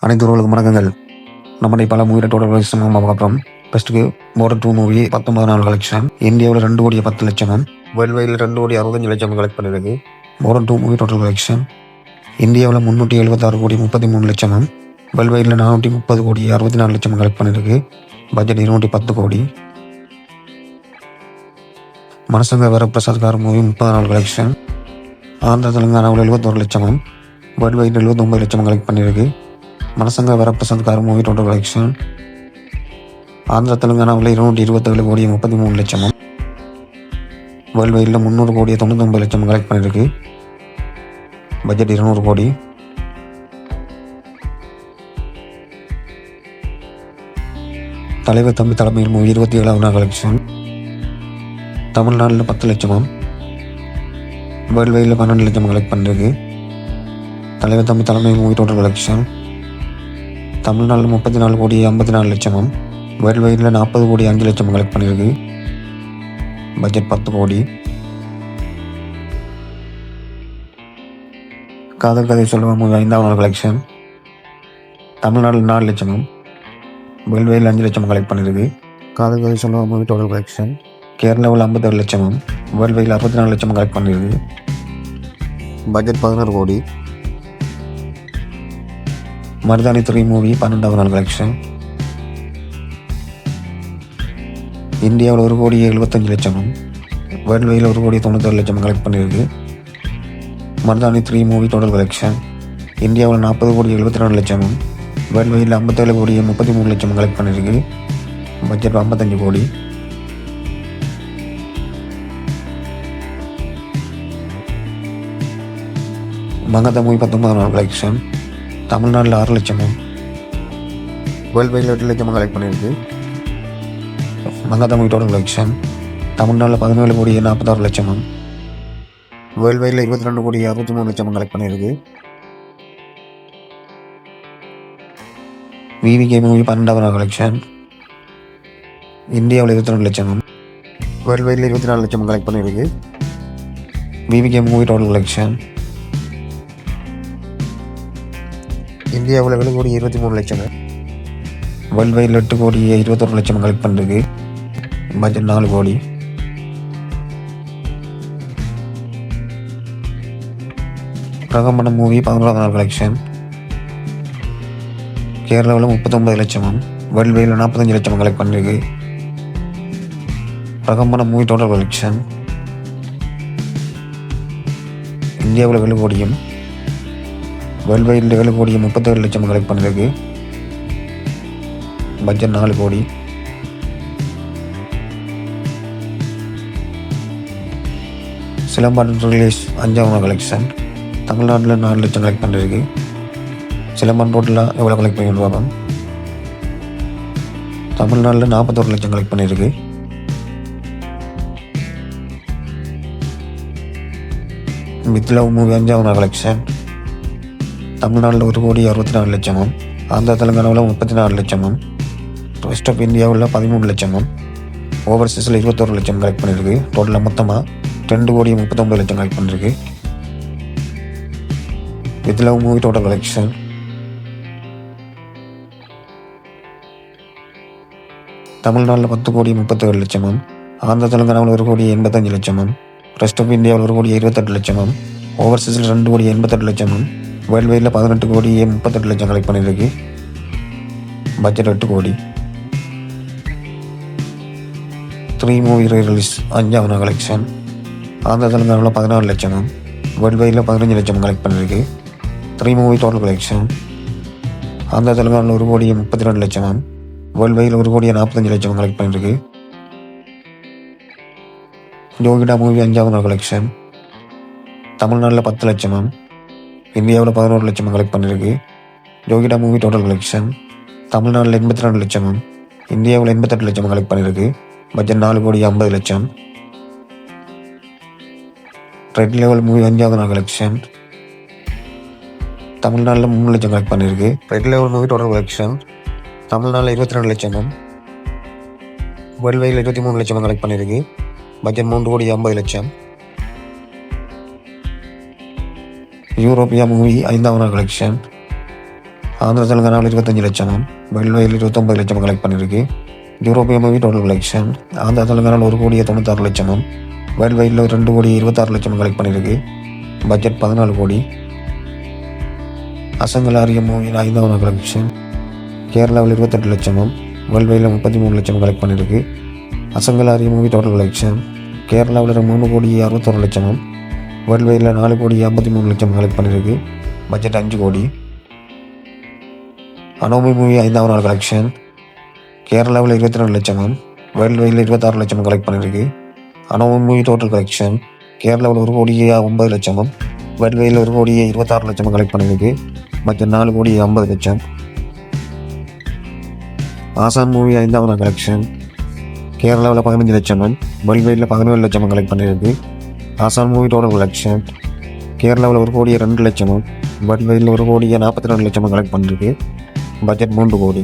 அனைத்து உறவுகளுக்கும் வணக்கங்கள். நம்முடைய பல மூவி டோட்டல் கலெக்ஷன் நம்ம பார்க்குறோம். ஃபர்ஸ்ட்டுக்கு பார்டர் 2 மூவி 19 நாள் கலெக்ஷன். இந்தியாவில் 2 கோடி 10 லட்சமும், வேர்ல்டு வைடில் 2 கோடி 65 லட்சம் கலெக்ட் பண்ணியிருக்கு. பார்டர் 2 மூவி டோட்டல் கலெக்ஷன் இந்தியாவில் 376 கோடி 33 லட்சமும், வேர்ல்டு வைடில் 430 கோடி 64 லட்சம் கலெக்ட் பண்ணியிருக்கு. பட்ஜெட் 210 கோடி. மனசங்க வரப்பிரசாத் கார் மூவி 30 நாள் கலெக்ஷன். ஆந்திரா தெலுங்கானாவில் 71 லட்சமும், வேர்ல்டு வைடில் 79 லட்சம் கலெக்ட் பண்ணியிருக்கு. Manashankara Varaprasad Garu movie total collection Andhra தெலுங்கானாவில் 227 கோடி 33 லட்சமும், வேர்ல்டு வைடில் 300 கோடி 99 லட்சம் கலெக்ட் பண்ணியிருக்கு. பட்ஜெட் 200 கோடி. தலைவர் தம்பி தலைமையில் மூவி 27வது நாள் கலெக்ஷன் தமிழ்நாட்டில் 10 லட்சமும், வேர்ல்டு வைடில் 12 லட்சம் கலெக்ட் பண்ணியிருக்கு. தலைவர் தம்பி தலைமையில் மூவி டோட்டல் கலெக்ஷன் தமிழ்நாட்டில் 34 கோடி 54 லட்சமும், வேர்ல்டு வைடில் 40 கோடி 5 லட்சம் கலெக்ட் பண்ணியிருக்கு. பட்ஜெட் 10 கோடி. காதல் கதை சொல்லுவா மூவி 5வது நாள் கலெக்ஷன் தமிழ்நாட்டில் 4 லட்சமும், வேர்ல்டு வைடில் 5 லட்சம் கலெக்ட் பண்ணியிருக்கு. காதல் கதை சொல்லுவா மூவி டோட்டல் கலெக்ஷன் கேரளாவில் 57 லட்சமும், வேர்ல்டு வைடில் 64 லட்சம் கலெக்ட் பண்ணியிருக்கு. பட்ஜெட் 16 கோடி. மருதாணி 3 மூவி 12வது நாள் கலெக்ஷன் இந்தியாவில் 1 கோடி 75 லட்சமும், வேர்ல்டு வைடில் 1 கோடி 97 லட்சம் கலெக்ட் பண்ணியிருக்கு. மருதாணி 3 மூவி டோட்டல் கலெக்ஷன் இந்தியாவில் 40 கோடி 72 லட்சமும், வேர்ல்டு வைடில் 57 கோடி 33 லட்சம் கலெக்ட் பண்ணியிருக்கு. பட்ஜெட் 55 கோடி. மங்கதா மூவி 19வது நாள் கலெக்ஷன் தமிழ்நாட்டில் 6 லட்சமும், வேர்ல்டு வைடில் 8 லட்சம் கலெக்ட் பண்ணியிருக்கு. மங்கதா மூவி டோட்டல் கலெக்ஷன் தமிழ்நாட்டில் 17 கோடி 46 லட்சமும், வேர்ல்டு வைடில் 22 கோடி 63 லட்சம் கலெக்ட் பண்ணியிருக்கு. விவிகே மூவி 12வது நாள் கலெக்ஷன் இந்தியாவில் 22 லட்சமும், வேர்ல்டு வைடில் 24 லட்சம் கலெக்ட் பண்ணியிருக்கு. விவிகே மூவி டோட்டல் கலெக்ஷன் இந்தியாவில் 7 கோடி 23 லட்சம், வேர்ல்டு வைடில் 8 கோடி 21 லட்சம் கலெக்ட் பண்ணிருக்கு. பட்ஜெட் 4 கோடி. பிரகம்பனம் மூவி 11வது நாள் கலெக்ஷன் கேரளாவில் 39 லட்சமும், வேர்ல்டு வைடில் 45 லட்சம் கலெக்ட் பண்ணிருக்கு. பிரகம்பனம் மூவி டோட்டல் கலெக்ஷன் இந்தியாவில் 7 கோடியும், வேர்ல்டு வைடில் 7 கோடி 37 லட்சம் கலெக்ட் பண்ணியிருக்கு. பட்ஜெட் 4 கோடி. சிலம்பாட்டம் ரிலீஸ் 5வது நாள் கலெக்ஷன் தமிழ்நாட்டில் 4 லட்சம் கலெக்ட் பண்ணியிருக்கு. சிலம்பாட்டம் டோட்டலாக எவ்வளோ கலெக்ட் பண்ணியிருப்பாங்க? தமிழ்நாட்டில் 41 லட்சம் கலெக்ட் பண்ணியிருக்கு. வித் லவ் மூவி 5வது நாள் கலெக்ஷன் தமிழ்நாட்டில் 1 கோடி 64 லட்சமும், ஆந்திரா தெலுங்கானாவில் 34 லட்சமும், ரெஸ்ட் ஆஃப் இந்தியாவில் 13 லட்சமும், ஓவர்சீஸில் 21 லட்சம் கலெக்ட் பண்ணியிருக்கு. டோட்டலாக மொத்தமாக 2 கோடி 39 லட்சம் கலெக்ட் பண்ணியிருக்கு. With love movie total collection தமிழ்நாட்டில் 10 கோடி 37 லட்சமும், ஆந்திரா தெலுங்கானாவில் 1 கோடி 85 லட்சமும், ரெஸ்ட் ஆஃப் இந்தியாவில் 1 கோடி 28 லட்சமும், ஓவர்சீஸில் 2 கோடி 88 லட்சமும், வேர்ல்டு வைடில் 18 கோடி 38 லட்சம் கலெக்ட் பண்ணியிருக்கு. பட்ஜெட் 8 கோடி. 3 மூவி ரிலீஸ் 5வது நாள் கலெக்ஷன் ஆந்திரா தெலுங்கானாவில் 14 லட்சமும், வேர்ல்டு வைடில் 15 லட்சம் கலெக்ட் பண்ணியிருக்கு. 3 மூவி டோட்டல் கலெக்ஷன் ஆந்திரா தெலுங்கானாவில் 1 கோடி 32 லட்சமும், வேர்ல்டு வைடில் 1 கோடி 45 லட்சம் கலெக்ட் பண்ணியிருக்கு. ஜோகிடா மூவி 5வது நாள் கலெக்ஷன் தமிழ்நாட்டில் 10 லட்சமும், இந்தியாவில் 11 லட்சம் கலெக்ட் பண்ணியிருக்கு. ஜோகிடா மூவி டோட்டல் கலெக்ஷன் தமிழ்நாட்டில் 82 லட்சமும், இந்தியாவில் 88 லட்சம் கலெக்ட் பண்ணியிருக்கு. பட்ஜெட் 4 கோடி 50 லட்சம். ரெட் லெவல் மூவி 5வது நாள் கலெக்ஷன் தமிழ்நாட்டில் 3 லட்சம் கலெக்ட் பண்ணியிருக்கு. Red level movie total collection தமிழ்நாட்டில் 22 லட்சமும், வேர்ல்டு வைடில் 23 லட்சம் கலெக்ட் பண்ணியிருக்கு. பட்ஜெட் 3 கோடி 50 லட்சம். யூரோப்பியா மூவி 5வது நாள் கலெக்ஷன் ஆந்திர தெலுங்கானாவில் 25 லட்சமும் வேர்ல்டு வைடில் 29 லட்சமும் கலெக்ட் பண்ணியிருக்கு. யூரோப்பிய மூவி டோட்டல் கலெக்ஷன் ஆந்திர தெலுங்கானாவில் 1,96 லட்சமும் வேர்ல்டு வைடில் 2,26 லட்சமும் கலெக்ட் பண்ணியிருக்கு. பட்ஜெட் 14 கோடி. அசங்கல் ஆரிய மூவியில் 5வது கலெக்ஷன் கேரளாவில் 28 லட்சமும் வேர்ல்டு வைடில் 33 லட்சமும் கலெக்ட் பண்ணியிருக்கு. அசங்கல் ஆரிய மூவி டோட்டல் கலெக்ஷன் கேரளாவில் 3,61 லட்சமும் வேர்ல்டு வைடில் 4,53 லட்சம் கலெக்ட் பண்ணியிருக்கு. பட்ஜெட் 5 கோடி. அனோமி மூவி 5வது கலெக்ஷன் கேரளாவில் 22 லட்சமும் வேர்ல்டு வைடில் 26 லட்சமும் கலெக்ட் பண்ணியிருக்கு. அனோமி மூவி டோட்டல் கலெக்ஷன் கேரளாவில் 1,09 லட்சமும் வேர்ல்டு வைடில் 1,26 லட்சமும் கலெக்ட் பண்ணியிருக்கு. பட்ஜெட் 4,50 லட்சம். ஆசான் மூவி 5வது கலெக்ஷன் கேரளாவில் 15 லட்சமும் வேர்ல்டு வைடில் 17 லட்சமும் கலெக்ட் பண்ணியிருக்கு. ஆசான் மூவி டோட்டல் கலெக்ஷன் கேரளாவில் 1,02 லட்சமும் வேர்ல்டு வைடில் 1,42 லட்சமும் கலெக்ட் பண்ணியிருக்கு. பட்ஜெட் 3 கோடி.